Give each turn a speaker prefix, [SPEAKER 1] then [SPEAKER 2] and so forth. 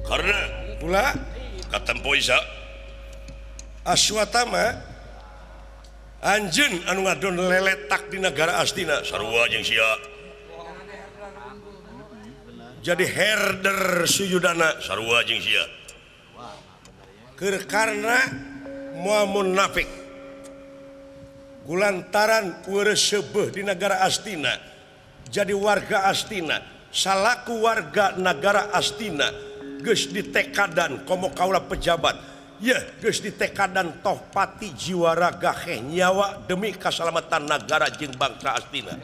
[SPEAKER 1] karena
[SPEAKER 2] pula
[SPEAKER 1] katempo Isa
[SPEAKER 2] Aswatama anjeun anu ngadon leletak di negara Astina
[SPEAKER 1] sarua jeung sia
[SPEAKER 2] jadi herder sujudana
[SPEAKER 1] sarua jeung sia
[SPEAKER 2] keur karena moal munafik gulantaran ureuh seubeuh di negara Astina jadi warga Astina salaku warga negara Astina geus ditekadan komo kaula pejabat ya geus ditekadan toh pati jiwa raga heh nyawa demi keselamatan negara jeung bangsa Astina